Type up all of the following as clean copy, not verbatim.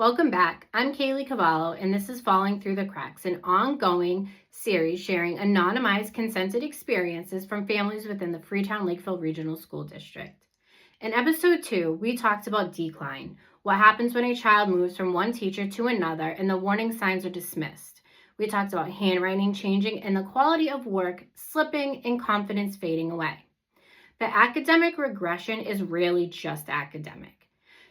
Welcome back. I'm Kaylee Carvalho, and this is Falling Through the Cracks, an ongoing series sharing anonymized, consented experiences from families within the Freetown-Lakeville Regional School District. In episode 2, we talked about decline, what happens when a child moves from one teacher to another and the warning signs are dismissed. We talked about handwriting changing and the quality of work slipping and confidence fading away. But academic regression is rarely just academic.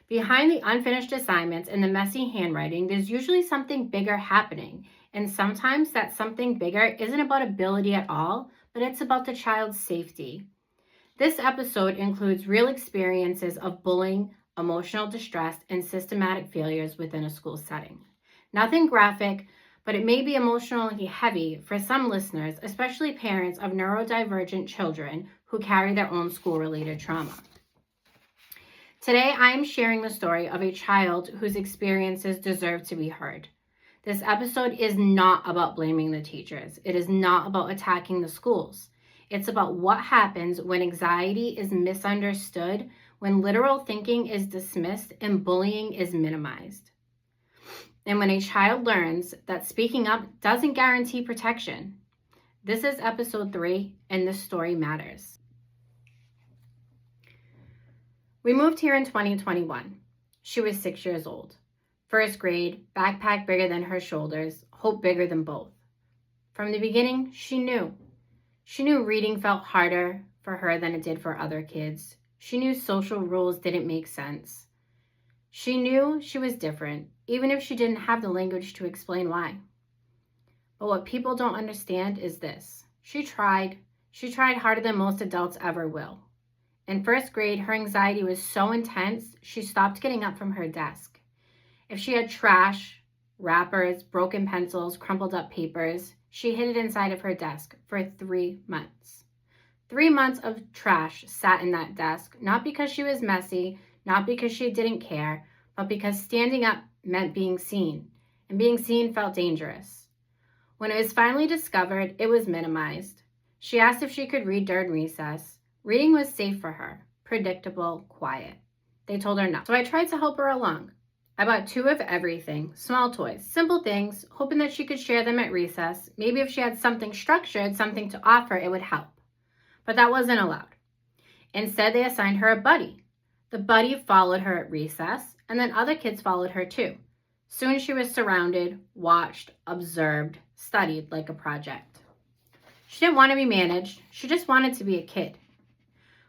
Behind the unfinished assignments and the messy handwriting, there's usually something bigger happening. And sometimes that something bigger isn't about ability at all, but it's about the child's safety. This episode includes real experiences of bullying, emotional distress, and systematic failures within a school setting. Nothing graphic, but it may be emotionally heavy for some listeners, especially parents of neurodivergent children who carry their own school-related trauma. Today, I am sharing the story of a child whose experiences deserve to be heard. This episode is not about blaming the teachers. It is not about attacking the schools. It's about what happens when anxiety is misunderstood, when literal thinking is dismissed, and bullying is minimized. And when a child learns that speaking up doesn't guarantee protection. This is episode 3, and this story matters. We moved here in 2021. She was 6 years old. First grade, backpack bigger than her shoulders, hope bigger than both. From the beginning, she knew. She knew reading felt harder for her than it did for other kids. She knew social rules didn't make sense. She knew she was different, even if she didn't have the language to explain why. But what people don't understand is this. She tried. She tried harder than most adults ever will. In first grade, her anxiety was so intense, she stopped getting up from her desk. If she had trash, wrappers, broken pencils, crumpled up papers, she hid it inside of her desk for 3 months. 3 months of trash sat in that desk, not because she was messy, not because she didn't care, but because standing up meant being seen, and being seen felt dangerous. When it was finally discovered, it was minimized. She asked if she could read during recess. Reading was safe for her, predictable, quiet. They told her no. So I tried to help her along. I bought 2 of everything, small toys, simple things, hoping that she could share them at recess. Maybe if she had something structured, something to offer, it would help. But that wasn't allowed. Instead, they assigned her a buddy. The buddy followed her at recess, and then other kids followed her too. Soon she was surrounded, watched, observed, studied like a project. She didn't want to be managed. She just wanted to be a kid.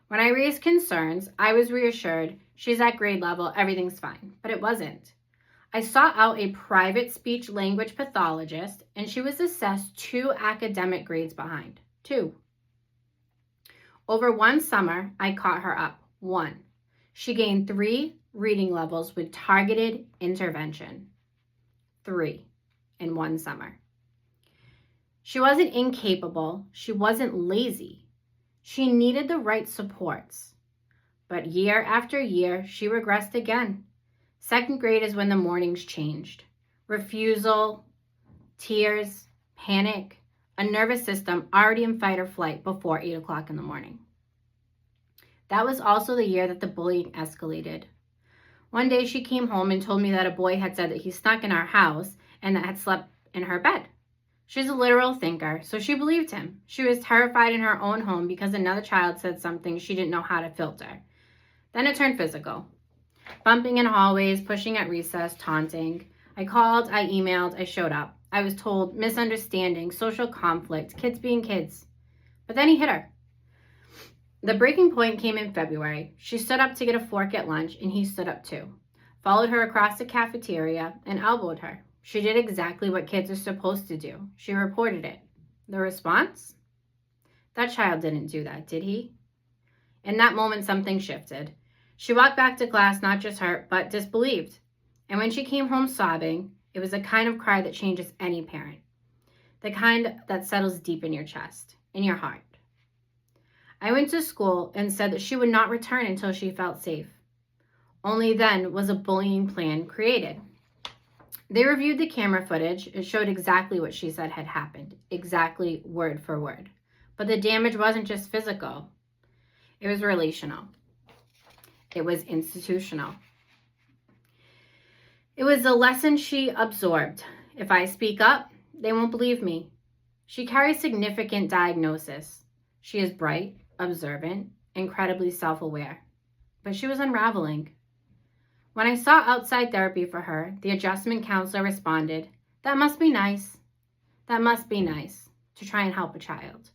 When I raised concerns, I was reassured, she's at grade level, everything's fine, but it wasn't. I sought out a private speech language pathologist, and she was assessed 2 academic grades behind. 2. Over one summer, I caught her up. 1. She gained 3 reading levels with targeted intervention. 3 in one summer. She wasn't incapable. She wasn't lazy. She needed the right supports. But year after year, she regressed again. 2nd grade is when the mornings changed. Refusal, tears, panic, a nervous system already in fight or flight before 8 o'clock in the morning. That was also the year that the bullying escalated. One day she came home and told me that a boy had said that he snuck in our house and that had slept in her bed. She's a literal thinker, so she believed him. She was terrified in her own home because another child said something she didn't know how to filter. Then it turned physical. Bumping in hallways, pushing at recess, taunting. I called, I emailed, I showed up. I was told misunderstanding, social conflict, kids being kids. But then he hit her. The breaking point came in February. She stood up to get a fork at lunch, and he stood up too. Followed her across the cafeteria and elbowed her. She did exactly what kids are supposed to do. She reported it. The response? That child didn't do that, did he? In that moment, something shifted. She walked back to class, not just hurt, but disbelieved. And when she came home sobbing, it was a kind of cry that changes any parent. The kind that settles deep in your chest, in your heart. I went to school and said that she would not return until she felt safe. Only then was a bullying plan created. They reviewed the camera footage. It showed exactly what she said had happened, exactly word for word. But the damage wasn't just physical. It was relational. It was institutional. It was a lesson she absorbed. If I speak up, they won't believe me. She carries significant diagnosis. She is bright, observant, incredibly self-aware. But she was unraveling. When I sought outside therapy for her, the adjustment counselor responded, "That must be nice. That must be nice," to try and help a child.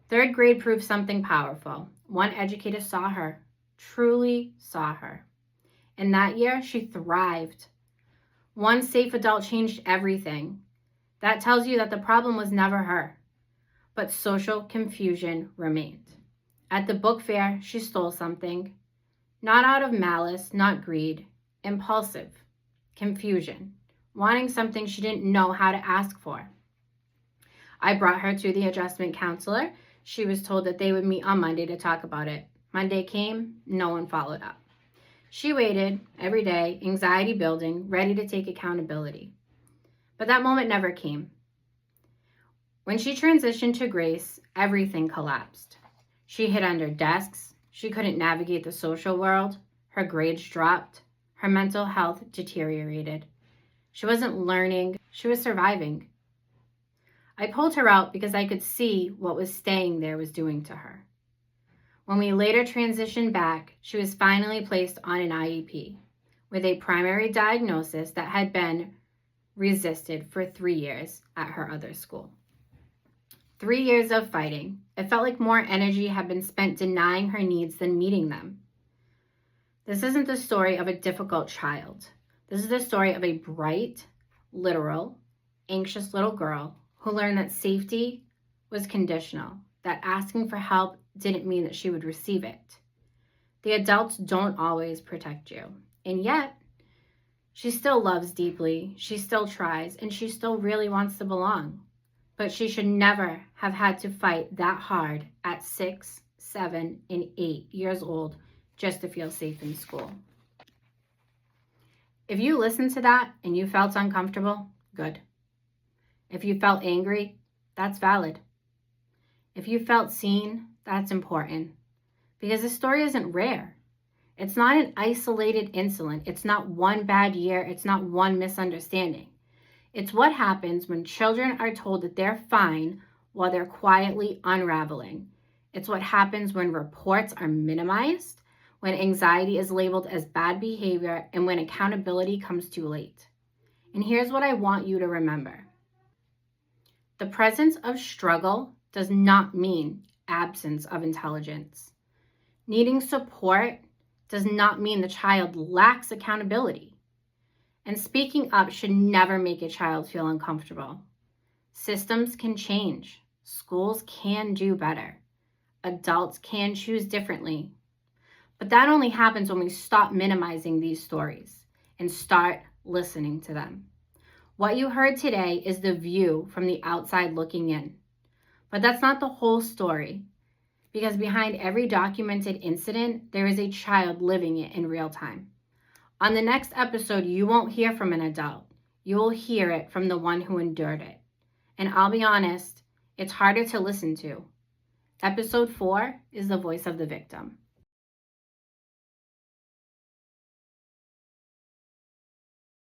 Third grade proved something powerful. One educator saw her, truly saw her. And that year, she thrived. One safe adult changed everything. That tells you that the problem was never her, but social confusion remained. At the book fair, she stole something. Not out of malice, not greed, impulsive, confusion, wanting something she didn't know how to ask for. I brought her to the adjustment counselor. She was told that they would meet on Monday to talk about it. Monday came, no one followed up. She waited every day, anxiety building, ready to take accountability. But that moment never came. When she transitioned to Grace, everything collapsed. She hid under desks. She couldn't navigate the social world. Her grades dropped. Her mental health deteriorated. She wasn't learning. She was surviving. I pulled her out because I could see what was staying there was doing to her. When we later transitioned back, she was finally placed on an IEP with a primary diagnosis that had been resisted for 3 years at her other school. 3 years of fighting. It felt like more energy had been spent denying her needs than meeting them. This isn't the story of a difficult child. This is the story of a bright, literal, anxious little girl who learned that safety was conditional, that asking for help didn't mean that she would receive it. The adults don't always protect you. And yet, she still loves deeply, she still tries, and she still really wants to belong. But she should never have had to fight that hard at 6, 7, and 8 years old just to feel safe in school. If you listened to that and you felt uncomfortable, good. If you felt angry, that's valid. If you felt seen, that's important. Because this story isn't rare. It's not an isolated incident. It's not one bad year. It's not one misunderstanding. It's what happens when children are told that they're fine while they're quietly unraveling. It's what happens when reports are minimized, when anxiety is labeled as bad behavior, and when accountability comes too late. And here's what I want you to remember. The presence of struggle does not mean absence of intelligence. Needing support does not mean the child lacks accountability. And speaking up should never make a child feel uncomfortable. Systems can change. Schools can do better. Adults can choose differently. But that only happens when we stop minimizing these stories and start listening to them. What you heard today is the view from the outside looking in. But that's not the whole story, because behind every documented incident, there is a child living it in real time. On the next episode, you won't hear from an adult. You will hear it from the one who endured it. And I'll be honest, it's harder to listen to. Episode 4 is the voice of the victim.